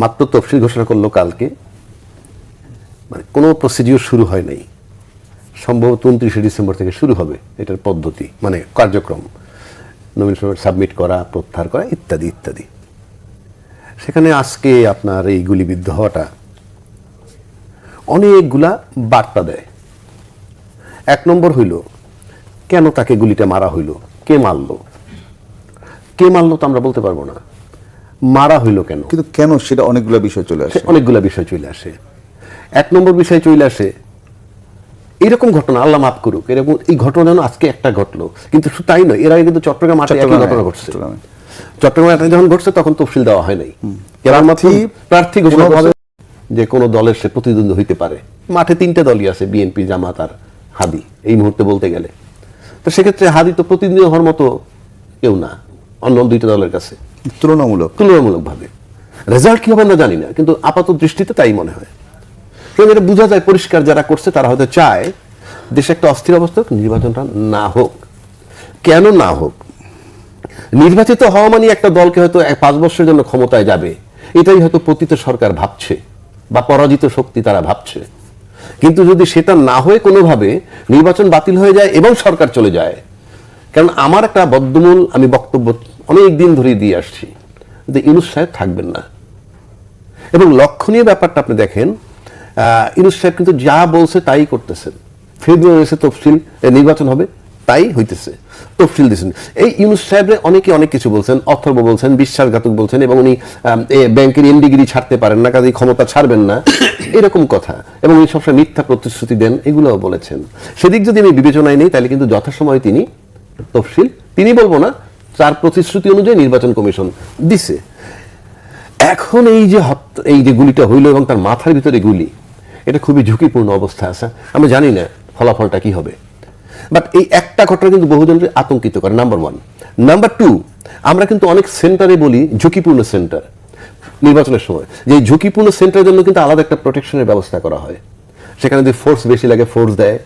মাত্র তফসিল ঘোষণা করলো কালকে, মানে কোনো প্রসিডিওর শুরু হয় নাই, সম্ভবত 29শে ডিসেম্বর থেকে শুরু হবে এটার পদ্ধতি, মানে কার্যক্রম, নমিনেশন সাবমিট করা, প্রত্যাহার করা ইত্যাদি ইত্যাদি। সেখানে আজকে আপনার এই গুলিবিদ্ধ হওয়াটা অনেকগুলা বার্তা দেয়। 1 নম্বর হইল, কেন তাকে গুলিটা মারা হইল, কে মারলো? কে মারলো তো আমরা বলতে পারবো না, মারা হইল কেন, কিন্তু কেন সেটা অনেকগুলো বিষয় চলে আসে, অনেকগুলা বিষয় চলে আসে। 1 নম্বর বিষয় চলে আসে, এরকম ঘটনা আল্লাহ মাফ করুক, এরকম এই ঘটনা যেন আজকে একটা ঘটলো, কিন্তু শুধু তাই নয়, এর আগে কিন্তু চট্টগ্রাম মাঠে একই ঘটনা ঘটছে। চট্টগ্রাম মাঠে যখন ঘটছে তখন তফসিল দেওয়া হয় নাই, প্রার্থী ঘোষণা করে যে কোনো দলের সে প্রতিদ্বন্দ্বী হইতে পারে। মাঠে 3টে দলই আছে, বিএনপি, জামাত আর হাদি এই মুহূর্তে বলতে গেলে। তো সেক্ষেত্রে হাদি তো প্রতিদ্বন্দ্বী হওয়ার মতো কেউ না অন্য 2টা দলের কাছে, তুলনামূলকভাবে। রেজাল্ট কি হবে আমরা জানি না, কিন্তু আপাত দৃষ্টিতে তাই মনে হয়। এটা বোঝা যায় পরিষ্কার, যারা করছে তারা হয়তো চায় দেশে একটা অস্থির অবস্থা, নির্বাচনটা না হোক। কেন না হোক? নির্বাচিত হওয়া মানে একটা দলকে হয়তো 5 বছরের জন্য ক্ষমতায় যাবে, এটাই হয়তো পতিত সরকার ভাবছে বা পরাজিত শক্তি তারা ভাবছে। কিন্তু যদি সেটা না হয়ে কোনোভাবে নির্বাচন বাতিল হয়ে যায় এবং সরকার চলে যায়, কারণ আমার একটা বদ্ধমূল আমি বক্তব্য অনেক দিন ধরে দিয়ে আসছি যে ইউনূস সাহেব থাকবেন না। এবং লক্ষণীয় ব্যাপারটা আপনি দেখেন, ইউনূস সাহেব কিন্তু যা বলছে তাই করতেছেন। ফেব্রুয়ারি এসে তফসিল নির্বাচন হবে, তাই হইতেছে, তফসিল দিচ্ছেন। এই ইউনূস সাহেবরে অনেকে অনেক কিছু বলছেন, অথর্ব বলছেন, বিশ্বাসঘাতক বলছেন, এবং উনি ব্যাংকের এমডিগিরি ছাড়তে পারেন না, কাজে ক্ষমতা ছাড়বেন না, এরকম কথা, এবং উনি সবসময় মিথ্যা প্রতিশ্রুতি দেন, এগুলোও বলেছেন। সেদিক যদি আমি বিবেচনায় নেই, তাহলে কিন্তু যথাসময়ে তিনি তফসিল, তিনি বলবো না, তার প্রতিশ্রুতি অনুযায়ী নির্বাচন কমিশন দিছে। এখন এই যে গুলিটা হইল এবং তার মাথার ভিতরে গুলি, এটা খুবই ঝুঁকিপূর্ণ অবস্থা আছে। আমরা জানি না ফলাফলটা কি হবে, বাট এই একটা ঘটনা কিন্তু বহুজনকে আতঙ্কিত করে, নাম্বার 1। নাম্বার 2, আমরা কিন্তু অনেক সেন্টারে বলি ঝুঁকিপূর্ণ সেন্টার নির্বাচনের সময়, যে ঝুঁকিপূর্ণ সেন্টারের জন্য কিন্তু আলাদা একটা প্রোটেকশনের ব্যবস্থা করা হয়। সেখানে যদি ফোর্স বেশি লাগে ফোর্স দেয়,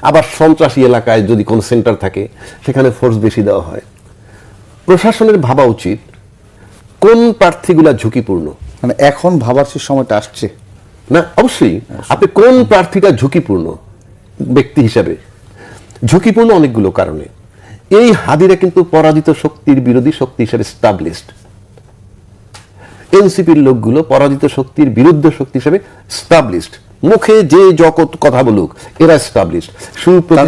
আবার সন্ত্রাসী এলাকায় যদি কোনো সেন্টার থাকে সেখানে ফোর্স বেশি দেওয়া হয়। প্রশাসনের ভাবা উচিত কোন প্রার্থীগুলা ঝুঁকিপূর্ণ, মানে এখন ভাবার সে সময়টা আসছে না? অবশ্যই আপনি কোন প্রার্থীটা ঝুঁকিপূর্ণ ব্যক্তি হিসাবে। ঝুঁকিপূর্ণ অনেকগুলো কারণে। এই হাদিরা কিন্তু পরাজিত শক্তির বিরোধী শক্তি হিসেবে স্টাবলিশড। এনসিপির লোকগুলো পরাজিত শক্তির বিরুদ্ধে শক্তি হিসেবে স্টাবলিশড। মুখে যে জগৎ কথা বলুক, এরা স্টাবলিশড,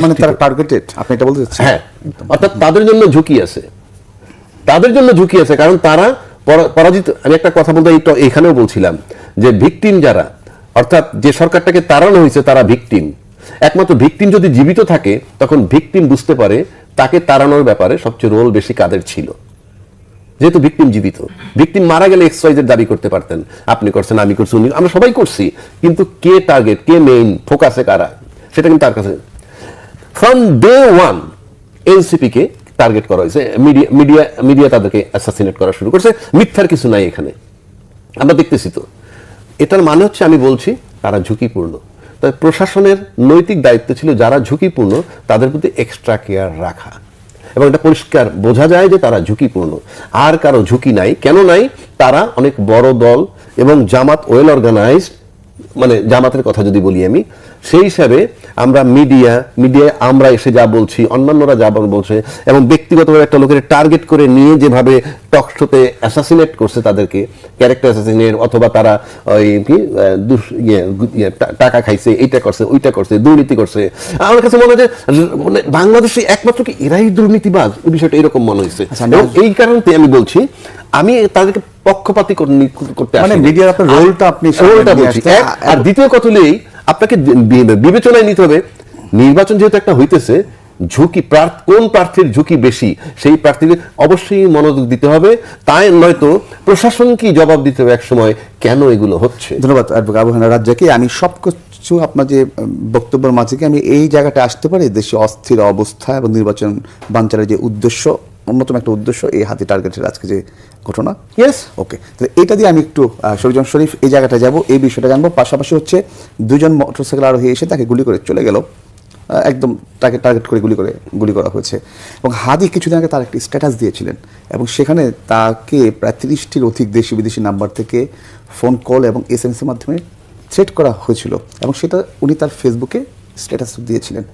মানে তারা টার্গেটেড, আপনি এটা বলতে চাচ্ছেন? হ্যাঁ, অর্থাৎ তাদের জন্য ঝুঁকি আছে, তাদের জন্য ঝুঁকি আছে, কারণ তারা পরাজিত। আমি একটা কথা বলতে এখানেও বলছিলাম যে ভিকটিম যারা, অর্থাৎ যে সরকারটাকে তাড়ানো হয়েছে তারা ভিকটিম। একমাত্র ভিকটিম যদি জীবিত থাকে তখন ভিকটিম বুঝতে পারে তাকে তাড়ানোর ব্যাপারে সবচেয়ে রোল বেশি কাদের ছিল। যেহেতু ভিকটিম জীবিত, ভিকটিম মারা গেলে এক্সওয়াইজের দাবি করতে পারতেন, আপনি করছেন, আমি করছি, উনি, আমরা সবাই করছি, কিন্তু কে টার্গেট, কে মেইন ফোকাসে কারা, সেটা কিন্তু তার কাছে। From day 1 NCP K target করা হয়েছে, মিডিয়া তাদেরকে অ্যাসাসিনেট করা শুরু করছে। মিথ্যার কিছু নাই এখানে, আমরা দেখতেছি তো। এটার মানে হচ্ছে, আমি বলছি তারা ঝুঁকিপূর্ণ। তবে প্রশাসনের নৈতিক দায়িত্ব ছিল যারা ঝুঁকিপূর্ণ তাদের প্রতি এক্সট্রা কেয়ার রাখা, এবং এটা পরিষ্কার বোঝা যায় যে তারা ঝুঁকিপূর্ণ। আর কারো ঝুঁকি নাই, কেন নাই? তারা অনেক বড় দল এবং জামাত ওয়েল অর্গানাইজড, মানে জামাতের কথা যদি বলি আমি, সেই হিসাবে আমরা মিডিয়ায় আমরা এসে যা বলছি, অন্যান্যরা যা বলছে, এবং ব্যক্তিগতভাবে একটা লোকের টার্গেট করে নিয়ে যেভাবে টক শোতে অ্যাসাসিনেট করছে তাদেরকে, ক্যারেক্টার অ্যাসাসিনেট, অথবা তারা ওই টাকা খাইছে, এইটা করছে, ওইটা করছে, দুর্নীতি করছে। আমার কাছে মনে হয় যে মানে বাংলাদেশে একমাত্র কি এরাই দুর্নীতিবাজ, এই বিষয়টা এরকম মনে হয়েছে। এবং এই কারণে আমি বলছি, আমি তাদেরকে পক্ষপাতী করতে মানে মিডিয়ার আপনার রোলটা আপনি বলছি। আর দ্বিতীয় কথা হলেই আপনাকে বিবেচনায় নিতে হবে, নির্বাচন যেহেতু একটা হইতেছে, ঝুঁকি কোন প্রার্থীর ঝুঁকি বেশি সেই প্রার্থীদের অবশ্যই মনোযোগ দিতে হবে, তাই নয়তো প্রশাসনকে জবাব দিতে হবে একসময় কেন এগুলো হচ্ছে। ধন্যবাদ অ্যাডভোকেট আবু হানিফ রাজ্জাককে। আমি সবকিছু আপনার যে বক্তব্যের মাঝে আমি এই জায়গাটা আসতে পারি, দেশে অস্থির অবস্থা এবং নির্বাচন বানচালের যে উদ্দেশ্য, অন্যতম একটা উদ্দেশ্য এই হাতি টার্গেটের আজকে যে ঘটনা। ইয়েস, ওকে, তাহলে এটা দিয়ে আমি একটু শরীফ শরীফ এই জায়গাটা যাব, এই বিষয়টা জানবো। পাশাপাশি হচ্ছে 2জন মোটরসাইকেল আরোহী এসে তাকে গুলি করে চলে গেল, একদম তাকে টার্গেট করে গুলি করা হয়েছে। এবং হাদি কিছুদিন আগে তার একটি স্ট্যাটাস দিয়েছিলেন এবং সেখানে তাকে প্রায় 30টির অধিক দেশি বিদেশি নাম্বার থেকে ফোন কল এবং SMS এর মাধ্যমে থ্রেট করা হয়েছিল এবং সেটা উনি তার ফেসবুকে স্ট্যাটাস দিয়েছিলেন।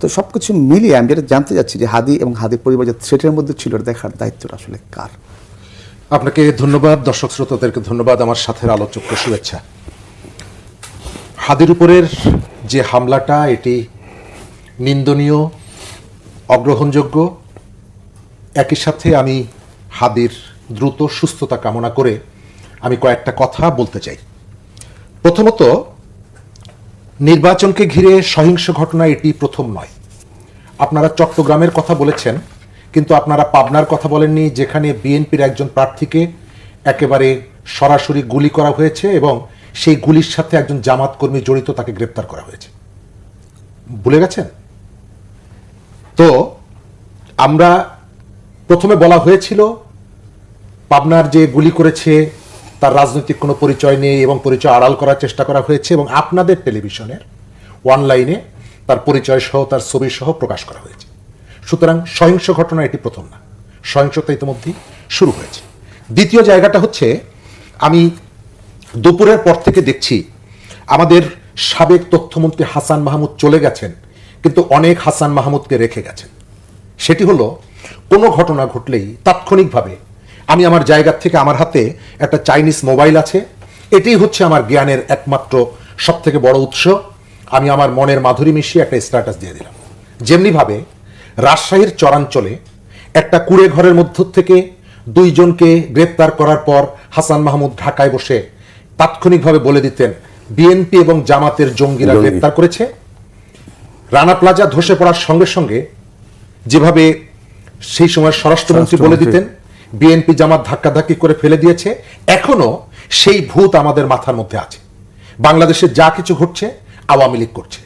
তো সব কিছু মিলিয়ে আমি যেটা জানতে চাচ্ছি যে হাদি এবং হাদির পরিবার যে থ্রেটের মধ্যে ছিল এটা দেখার দায়িত্বটা আসলে কার? আপনাকে ধন্যবাদ, দর্শক শ্রোতাদেরকে ধন্যবাদ, আমার সাথে আলোচককে শুভেচ্ছা। হাদির উপরের যে হামলাটা এটি নিন্দনীয়, অগ্রহণযোগ্য। একই সাথে আমি হাদির দ্রুত সুস্থতা কামনা করে আমি কয়েকটা কথা বলতে চাই। প্রথমত, নির্বাচনকে ঘিরে সহিংস ঘটনা এটি প্রথম নয়। আপনারা চট্টগ্রামের কথা বলেছেন, কিন্তু আপনারা পাবনার কথা বলেননি, যেখানে বিএনপির একজন প্রার্থীকে একেবারে সরাসরি গুলি করা হয়েছে এবং সেই গুলির সাথে একজন জামাত কর্মী জড়িত, তাকে গ্রেপ্তার করা হয়েছে। ভুলে গেছেন? তো আমরা প্রথমে বলা হয়েছিল পাবনার যে গুলি করেছে তার রাজনৈতিক কোনো পরিচয় নেই এবং পরিচয় আড়াল করার চেষ্টা করা হয়েছে, এবং আপনাদের টেলিভিশনের অনলাইনে তার পরিচয় সহ তার ছবি সহ প্রকাশ করা হয়েছে। সুতরাং সহিংস ঘটনা এটি প্রথম না, সহিংসতা ইতিমধ্যেই শুরু হয়েছে। দ্বিতীয় জায়গাটা হচ্ছে, আমি দুপুরের পর থেকে দেখছি আমাদের সাবেক তথ্যমন্ত্রী হাসান মাহমুদ চলে গেছেন, কিন্তু অনেক হাসান মাহমুদকে রেখে গেছেন। সেটি হলো, কোনো ঘটনা ঘটলেই তাৎক্ষণিকভাবে আমি আমার জায়গা থেকে, আমার হাতে একটা চাইনিজ মোবাইল আছে, এটাই হচ্ছে আমার জ্ঞানের একমাত্র সব থেকে বড় উৎস। আমি আমার মনের মাধুরী মিশিয়ে একটা স্ট্যাটাস দিয়ে দিলাম। যেমনিভাবে রাজশাহীর চরাঞ্চলে একটা কুড়ে ঘরের মধ্য থেকে 2 জনকে গ্রেপ্তার করার পর হাসান মাহমুদ ঢাকায় বসে তাৎক্ষণিকভাবে বলে দিতেন বিএনপি এবং জামাতের জঙ্গিরা গ্রেপ্তার করেছে। রানা প্লাজা ধসে পড়ার সঙ্গে সঙ্গে যেভাবে সেই সময় স্বরাষ্ট্রমন্ত্রী বলে দিতেন বিএনপি জামাত ধাক্কাধাক্কি করে ফেলে দিয়েছে, এখনো সেই ভূত আমাদের মাথার মধ্যে আছে। বাংলাদেশে যা কিছু ঘটছে আওয়ামী লীগ করছে,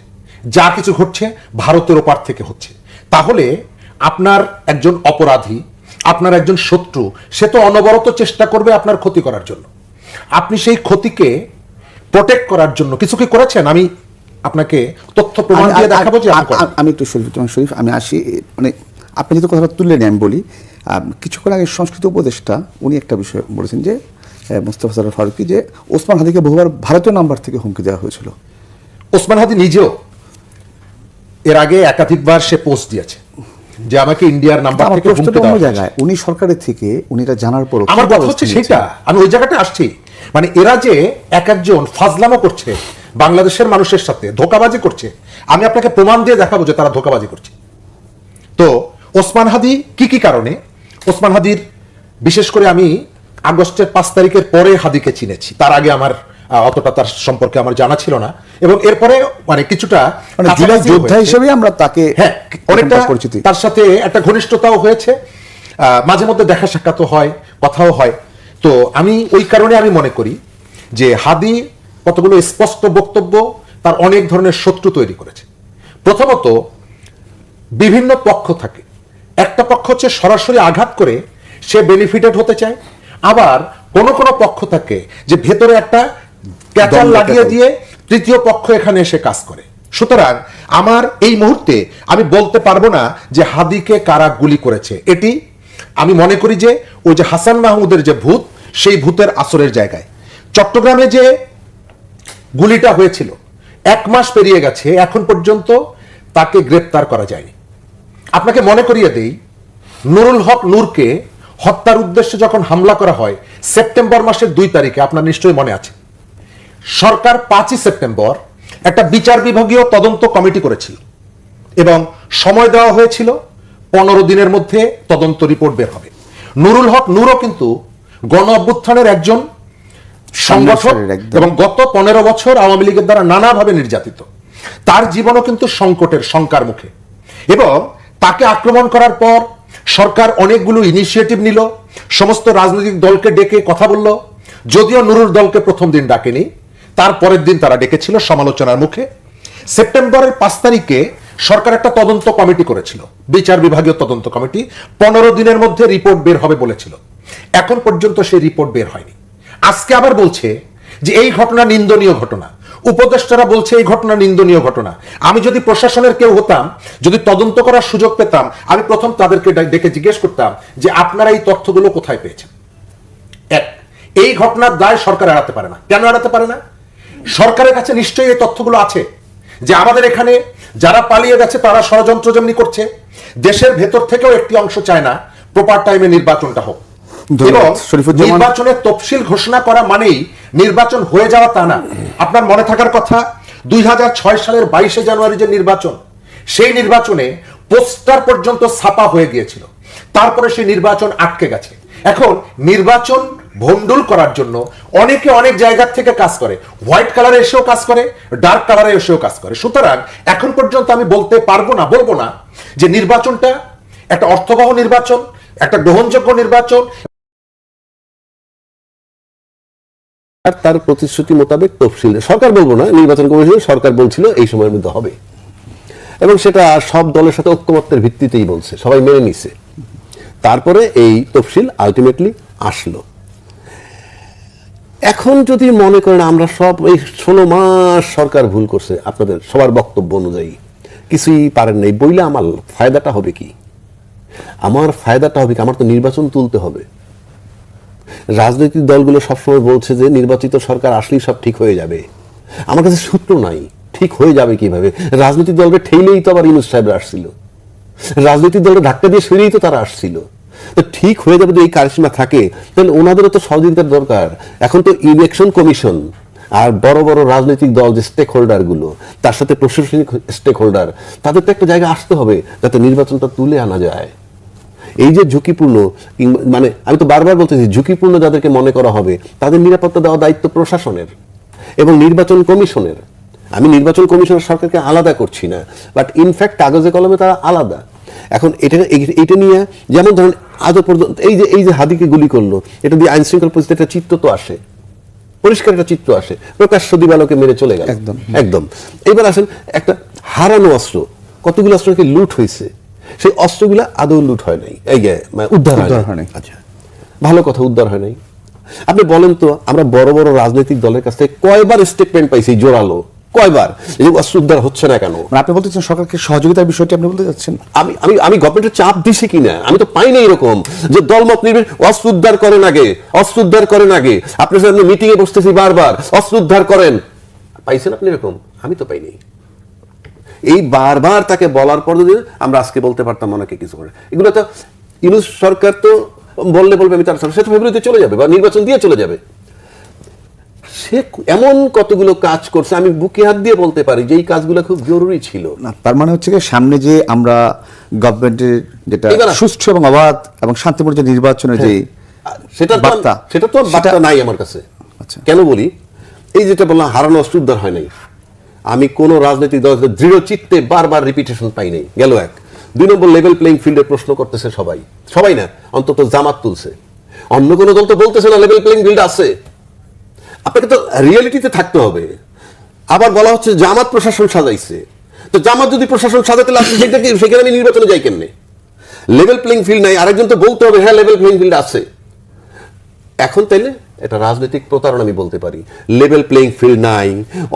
যা কিছু ঘটছে ভারতের ওপার থেকে হচ্ছে। তাহলে আপনার একজন অপরাধী, আপনার একজন শত্রু, সে তো অনবরত চেষ্টা করবে আপনার ক্ষতি করার জন্য। আপনি সেই ক্ষতিকে প্রোটেক্ট করার জন্য কিছু কি করেছেন? আমি আপনাকে তথ্য প্রমাণ দিয়ে দেখাবো যে আমি একটু শরীফ আমি আসি, মানে আপনি যেহেতু কথাটা তুললেন আমি বলি। কিছুক্ষণ আগে সংস্কৃতি উপদেষ্টা উনি একটা বিষয় বলেছেন যে মোস্তফা সরোয়ার ফারুকী, যে ওসমান হাদিকে বহুবার ভারতীয় নাম্বার থেকে হুমকি দেওয়া হয়েছিল। ওসমান হাদি নিজেও এর আগে একাধিকবার সে পোস্ট দিয়েছে যে আমাকে ইন্ডিয়ার নাম্বার থেকে হুমকি দেওয়া হয়েছে। জায়গায় উনি সরকারের থেকে উনি এটা জানার পর আমার কথা হচ্ছে সেটা, আমি ওই জায়গাটা আসছি। মানে এরা যে এক একজন ফাজলামো করছে, বাংলাদেশের মানুষের সাথে ধোঁকাবাজি করছে, আমি আপনাকে প্রমাণ দিয়ে দেখাবো যে তারা ধোঁকাবাজি করছে। তো ওসমান হাদি কি কারণে, ওসমান হাদির বিশেষ করে আমি আগস্টের 5 তারিখের পরে হাদিকে চিনেছি, তার আগে আমার অতটা তার সম্পর্কে আমার জানা ছিল না, এবং এরপরে মানে কিছুটা যোদ্ধা হিসেবে আমরা তাকে অনেকটা তার সাথে একটা ঘনিষ্ঠতাও হয়েছে, মাঝে মধ্যে দেখা সাক্ষাৎ হয়, কথাও হয়। তো আমি ওই কারণে আমি মনে করি যে হাদি কতগুলো স্পষ্ট বক্তব্য তার অনেক ধরনের শত্রু তৈরি করেছে। প্রথমত, বিভিন্ন পক্ষ থাকে, একটা পক্ষ হচ্ছে সরাসরি আঘাত করে সে বেনিফিটেড হতে চায়, আবার কোন কোন পক্ষ থাকে যে ভেতরে একটা ক্যাচার লাগিয়ে দিয়ে তৃতীয় পক্ষ এখানে এসে কাজ করে। সুতরাং আমার এই মুহূর্তে আমি বলতে পারবো না যে হাদিকে কারা গুলি করেছে। এটি আমি মনে করি যে ওই যে হাসান মাহমুদের যে ভূত, সেই ভূতের আসরের জায়গায়। চট্টগ্রামে যে গুলিটা হয়েছিল 1 মাস পেরিয়ে গেছে, এখন পর্যন্ত তাকে গ্রেপ্তার করা যায়নি। আপনাকে মনে করিয়ে দেই, নুরুল হক নূরকে হত্যার উদ্দেশ্যে যখন হামলা করা হয় সেপ্টেম্বর মাসের 2 তারিখে, আপনার নিশ্চয়ই মনে আছে, সরকার 5ই সেপ্টেম্বর একটা বিচার বিভাগীয় তদন্ত কমিটি করেছিল এবং সময় দেওয়া হয়েছিল 15 দিনের মধ্যে তদন্ত রিপোর্ট বের হবে। নুরুল হক নূরও কিন্তু গণ অভ্যুত্থানের একজন সংগঠক এবং গত 15 বছর আওয়ামী লীগের দ্বারা নানাভাবে নির্যাতিত। তার জীবনও কিন্তু সংকটের শঙ্কার মুখে, এবং তাকে আক্রমণ করার পর সরকার অনেকগুলো ইনিশিয়েটিভ নিল, সমস্ত রাজনৈতিক দলকে ডেকে কথা বলল। যদিও নুরুল দলকে প্রথম দিন ডাকেনি, তার পরের দিন তারা ডেকেছিল সমালোচনার মুখে। সেপ্টেম্বরের 5 তারিখে সরকার একটা তদন্ত কমিটি করেছিল, বিচার বিভাগীয় তদন্ত কমিটি, 15 দিনের মধ্যে রিপোর্ট বের হবে বলেছিল। এখন পর্যন্ত সেই রিপোর্ট বের হয়নি। আজকে আবার বলছে যে এই ঘটনা নিন্দনীয় ঘটনা। উপদেষ্টারা বলছে এই ঘটনা নিন্দনীয় ঘটনা। আমি যদি প্রশাসনের কেউ হতাম, যদি তদন্ত করার সুযোগ পেতাম, আমি প্রথম তাদেরকে ডেকে জিজ্ঞেস করতাম যে আপনারা এই তথ্যগুলো কোথায় পেয়েছেন। এই ঘটনার দায় সরকার এড়াতে পারে না। কেন এড়াতে পারে না? সরকারের কাছে নিশ্চয়ই এই তথ্যগুলো আছে যে আমাদের এখানে যারা পালিয়ে গেছে তারা ষড়যন্ত্র যেমনি করছে, দেশের ভেতর থেকেও একটি অংশ চায় না প্রপার টাইমে নির্বাচনটা হোক। এবং নির্বাচনের তফসিল ঘোষণা করা মানেই নির্বাচন হয়ে যাওয়া তা না। আপনার মনে থাকার কথা 2006 সালের 22শে জানুয়ারি যে নির্বাচন, সেই নির্বাচনে পোস্টার পর্যন্ত ছাপা হয়ে গিয়েছিল, তারপরে সেই নির্বাচন আটকে গেছে। এখন নির্বাচন ভন্ডুল করার জন্য অনেকে অনেক জায়গা থেকে কাজ করে, হোয়াইট কালারে এসেও কাজ করে, ডার্ক কালারে এসেও কাজ করে। সুতরাং এখন পর্যন্ত আমি বলবো না যে নির্বাচনটা একটা অর্থবহ নির্বাচন, একটা গ্রহণযোগ্য নির্বাচন। আর তার প্রতিশ্রুতি মোতাবেক তফসিল সরকার, বলবো না নির্বাচন কমিশন, সরকার বলছিল এই সময়ের মধ্যে হবে, এবং সেটা সব দলের সাথে ঐক্যমত্যের ভিত্তিতেই বলছে, সবাই মেনে নিছে। তারপরে এই তফসিল আলটিমেটলি আসলো। এখন যদি মনে করেন আমরা সব এই 16 মাস সরকার ভুল করছে, আপনাদের সবার বক্তব্য অনুযায়ী কিছুই পারেন নাই বইলে আমার ফায়দাটা হবে কি? আমার ফায়দাটা হবে কি? আমার তো নির্বাচন তুলতে হবে। রাজনৈতিক দলগুলো সবসময় বলছে যে নির্বাচিত সরকার আসলেই সব ঠিক হয়ে যাবে। আমার কাছে সূত্র নাই, ঠিক হয়ে যাবে কিভাবে? রাজনৈতিক দলকে ঠেলেই তো আবার ইউনূস সাহেব আসছিল, রাজনৈতিক দলকে ধাক্কা দিয়ে সরিয়েই তো তারা আসছিল। তো ঠিক হয়ে যাবে যদি এই কারিশমা থাকে, তাহলে ওনাদেরও তো সহযোগিতার দরকার। এখন তো ইলেকশন কমিশন আর বড় বড় রাজনৈতিক দল যে স্টেক হোল্ডার গুলো, তার সাথে প্রশাসনিক স্টেক হোল্ডার, তাদের তো একটা জায়গা আসতে হবে যাতে নির্বাচনটা তুলে আনা যায়। এই যে ঝুঁকিপূর্ণ, মানে আমি তো বারবার বলতেছি, ঝুঁকিপূর্ণ যাদেরকে মনে করা হবে তাদের নিরাপত্তা দেওয়া দায়িত্ব প্রশাসনের এবং নির্বাচন কমিশনের। আমি নির্বাচন কমিশনের সরকারকে আলাদা করছি না, বাট ইনফ্যাক্ট কাগজে কলমে তারা আলাদা। এখন এটা নিয়ে যেমন ধরেন আজও পর্যন্ত এই যে হাদিকে গুলি করলো, এটা দিয়ে আইন শৃঙ্খলা পরিস্থিতি একটা চিত্র তো আসে, পরিষ্কার একটা চিত্র আসে, প্রকাশ্য দিবালোকে মেরে চলে গেল একদম। এবার আসেন একটা হারানো অস্ত্র, কতগুলো অস্ত্রকে লুট হয়েছে, সেই অস্ত্রগুলা আদৌ লুট হয় নাই, উদ্ধার হয় নাই। আচ্ছা, ভালো কথা, উদ্ধার হয় নাই। আপনি বলেন তো, আমরা বড় বড় রাজনৈতিক দলের কাছ থেকে কয়বার স্টেটমেন্ট পাইছি জোরালো, কয়বার এই অস্ত্র উদ্ধার হচ্ছে না কেন? আপনি বলতে চাচ্ছেন সরকারকে সহযোগিতার বিষয়টি আপনি বলতে চাচ্ছেন? আমি গভর্নমেন্টের চাপ দিছি কিনা? আমি তো পাইনি এরকম যে দলমত নির্বিশেষে অস্ত্র উদ্ধার করেন আগে, অস্ত্র উদ্ধার করেন আগে। আপনার সাথে মিটিং এ বসতেছি বারবার, অস্ত্র উদ্ধার করেন, পাইছেন আপনি এরকম? আমি তো পাইনি। এই বারবার তাকে বলার পর যদি আমরা আজকে বলতে পারতাম অনেকে কিছু করে, এগুলো তো ইউনূস সরকার তো বললে বলবে আমি তার সে তো ফেব্রুয়ারিতে চলে যাবে বা নির্বাচন দিয়ে চলে যাবে। সে এমন কতগুলো কাজ করছে, আমি বুকে হাত দিয়ে বলতে পারি যে এই কাজগুলো খুব জরুরি ছিল। না, তার মানে হচ্ছে কি সামনে যে আমরা গভর্নমেন্টের যেটা সুষ্ঠু এবং অবাধ এবং শান্তিপূর্ণ যে নির্বাচনের যে সেটা তো বার্তা নাই আমার কাছে। আচ্ছা, কেন বলি? এই যেটা বললাম হারানো অস্ত্র উদ্ধার হয় নাই, আমি কোন রাজনৈতিক দল দৃঢ় চিত্তে বারবার রিপিটেশন পাই নাই, গেল এক। 2 নম্বর লেভেল প্লেইং ফিল্ডে প্রশ্ন করতেছে সবাই না, অন্তত জামাত তুলছে, অন্য কোন দল তো বলতেছে না লেভেল প্লেইং ফিল্ড আছে। আপনাকে তো রিয়েলিটিতে থাকতে হবে। আবার বলা হচ্ছে জামাত প্রশাসন সাজাইছে, তো জামাত যদি প্রশাসন সাজাতে লাগে সেখানে আমি নির্বাচনে যাই কেমনে? লেভেল প্লেইং ফিল্ড নাই, আরেকজন তো বলতে হবে হ্যাঁ লেভেল প্লেইং ফিল্ড আছে। এখন তাইলে এটা রাজনৈতিক প্রতারণা আমি বলতে পারি। লেভেল প্লেইং ফিল্ড নাই,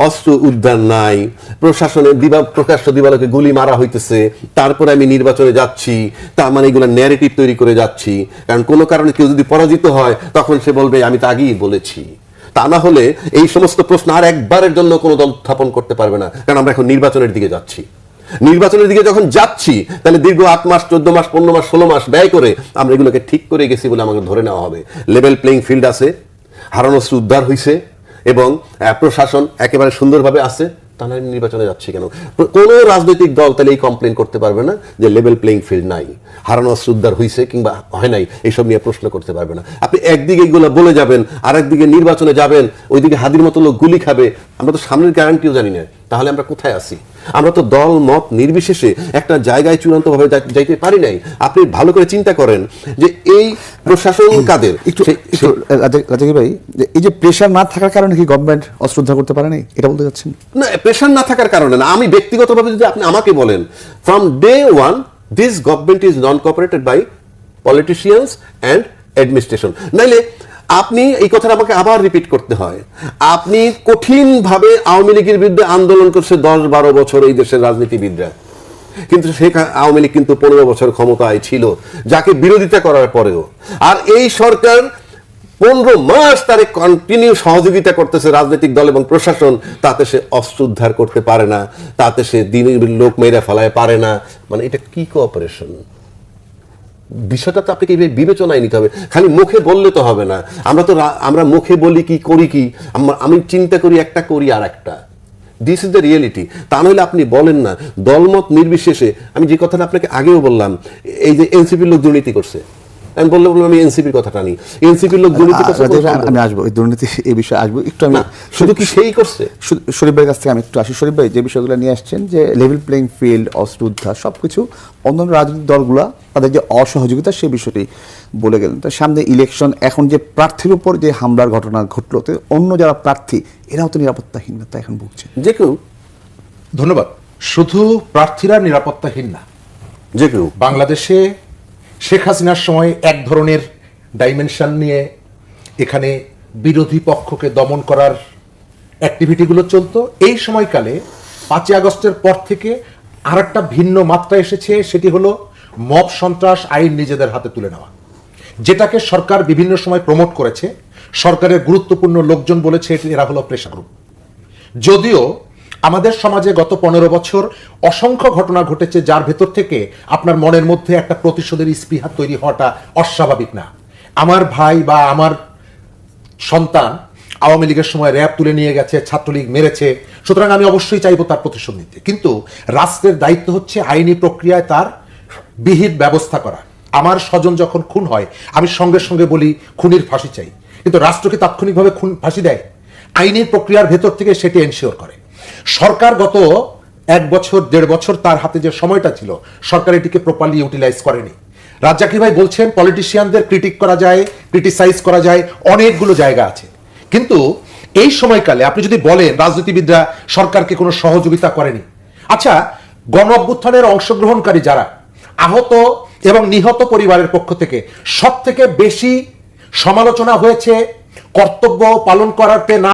অস্ত্র উদ্ধার নাই, প্রশাসনের প্রকাশ্য দিবালোকে গুলি মারা হইতেছে, তারপরে আমি নির্বাচনে যাচ্ছি, তার মানে এগুলো ন্যারেটিভ তৈরি করে যাচ্ছি। কারণ কোনো কারণে কেউ যদি পরাজিত হয় তখন সে বলবে আমি তো আগেই বলেছি। তা না হলে এই সমস্ত প্রশ্ন আর একবারের জন্য কোনো দল উত্থাপন করতে পারবে না, কারণ আমরা এখন নির্বাচনের দিকে যাচ্ছি। নির্বাচনের দিকে যখন যাচ্ছি তাহলে দীর্ঘ 8 মাস 14 মাস 15 মাস 16 মাস ব্যয় করে আমরা এগুলোকে ঠিক করে গেছি বলে আমাকে ধরে নেওয়া হবে। লেভেল প্লেইং ফিল্ড আছে, হারানো অস্ত্র উদ্ধার হয়েছে এবং প্রশাসন একেবারে সুন্দরভাবে আছে, তাহলে নির্বাচনে যাচ্ছি কেন? কোনো রাজনৈতিক দল তাহলে এই কমপ্লেন করতে পারবে না যে লেভেল প্লেইং ফিল্ড নাই, হারানো অস্ত্র উদ্ধার হয়েছে কিংবা হয় নাই, এইসব নিয়ে প্রশ্ন করতে পারবে না। আপনি একদিকে এইগুলো বলে যাবেন, আর একদিকে নির্বাচনে যাবেন, ওইদিকে হাদির মতো লোক গুলি খাবে, আমরা তো সামনের গ্যারান্টিও জানি না। তাহলে আমরা কোথায় আছি? আমরা তো দল মত নির্বিশেষে একটা জায়গায় চূড়ান্তভাবে যাইতে পারি নাই। আপনি ভালো করে চিন্তা করেন যে এই প্রশাসন কাদের। রাজাকি ভাই, এই যে প্রেশার না থাকার কারণে কি গভর্নমেন্ট অস্ত্র উদ্ধার করতে পারে নাই, এটা বলতে যাচ্ছেন? না, প্রেশার না থাকার কারণে না। আমি ব্যক্তিগতভাবে যদি আপনি আমাকে বলেন, from day one this government is non cooperated by politicians and administration. নাইলে আপনি এই কথাটা আমাকে আবার রিপিট করতে হয়, আপনি কঠিনভাবে আওয়ামী লীগের বিরুদ্ধে আন্দোলন করছে 10-12 বছর এই দেশের রাজনীতিবিদরা, কিন্তু সেই আওয়ামী লীগ কিন্তু 15 বছর ক্ষমতায় ছিল, যাকে বিরোধিতা করার পরেও। আর এই সরকার 15 মাস তারে কন্টিনিউ সহযোগিতা করতেছে রাজনৈতিক দল এবং প্রশাসন, তাতে সে অস্ত্র উদ্ধার করতে পারে না, তাতে সে দিনের লোক মেরে ফেলায় পারে না। মানে এটা কি কোঅপারেশন? বিষয়টা তো আপনাকে বিবেচনায় নিতে হবে, খালি মুখে বললে তো হবে না। আমরা মুখে বলি কি করি কি, আমি চিন্তা করি একটা, করি আর একটা। This is the reality. তা নইলে আপনি বলেন না দলমত নির্বিশেষে। আমি যে কথাটা আপনাকে আগেও বললাম, এই যে এনসিপির লোক দুর্নীতি করছে, আমি বললাম আমি এনসিপির কথাটা নিই, এনসিপির লোক দুর্নীতি করছে। আমি আসবো এই দুর্নীতি এই বিষয়ে আসবো একটু। আমি শুধু কি সেই করছে? শরীফ ভাইয়ের কাছ থেকে আমি একটু আসি। শরীফ ভাই যে বিষয়গুলো নিয়ে আসছেন, যে লেভেল প্লেইং ফিল্ড, অস্ত্র উদ্ধার, সবকিছু অন্যান্য রাজনৈতিক দলগুলা তাদের যে অসহযোগিতা সেই বিষয়টি বলে গেলেন। তো সামনে ইলেকশন, এখন যে প্রার্থীর উপর যে হামলার ঘটনা ঘটলো, তো অন্য যারা প্রার্থী এরাও তো নিরাপত্তাহীনতা এখন ভুগছে। যে কেউ, ধন্যবাদ। শুধু প্রার্থীরা নিরাপত্তাহীন না, যে কেউ। বাংলাদেশে শেখ হাসিনার সময় এক ধরনের ডাইমেনশন নিয়ে এখানে বিরোধী পক্ষকে দমন করার অ্যাক্টিভিটিগুলো চলতো। এই সময়কালে 5ই আগস্টের পর থেকে আর একটা ভিন্ন মাত্রা এসেছে, সেটি হলো মব সন্ত্রাস আইন নিজেদের হাতে তুলে নেওয়া, যেটাকে সরকার বিভিন্ন সময় প্রমোট করেছে। সরকারের গুরুত্বপূর্ণ লোকজন বলেছে এরা হলো প্রেশার গ্রুপ। যদিও আমাদের সমাজে গত 15 বছর অসংখ্য ঘটনা ঘটেছে, যার ভেতর থেকে আপনার মনের মধ্যে একটা প্রতিশোধের স্পৃহা তৈরি হওয়াটা অস্বাভাবিক না। আমার ভাই বা আমার সন্তান আওয়ামী লীগের সময় র্যাব তুলে নিয়ে গেছে, ছাত্রলীগ মেরেছে, সুতরাং আমি অবশ্যই চাইবো তার প্রতিশোধ নিতে। কিন্তু রাষ্ট্রের দায়িত্ব হচ্ছে আইনি প্রক্রিয়ায় তার বিহিত ব্যবস্থা করা। আমার স্বজন যখন খুন হয়, আমি সঙ্গে সঙ্গে বলি খুনির ফাঁসি চাই, কিন্তু রাষ্ট্রকে তাৎক্ষণিকভাবে খুন ফাঁসি দেয়? আইনি প্রক্রিয়ার ভেতর থেকে সেটি এনশিওর করে। সরকার গত 1 বছর 1.5 বছর তার হাতে যে সময়টা ছিল, সরকার এটিকে প্রপারলি ইউটিলাইজ করেনি। রাজ্জাকি ভাই বলছেন পলিটিশিয়ানদের ক্রিটিক করা যায়, ক্রিটিসাইজ করা যায়, অনেকগুলো জায়গা আছে। কিন্তু এই সময়কালে আপনি যদি বলেন রাজনীতিবিদরা সরকারকে কোনো সহযোগিতা করেনি, আচ্ছা, গণ অভ্যুত্থানের অংশগ্রহণকারী যারা আহত এবং নিহত পরিবারের পক্ষ থেকে সব থেকে বেশি সমালোচনা হয়েছে কর্তব্য পালন করাতে না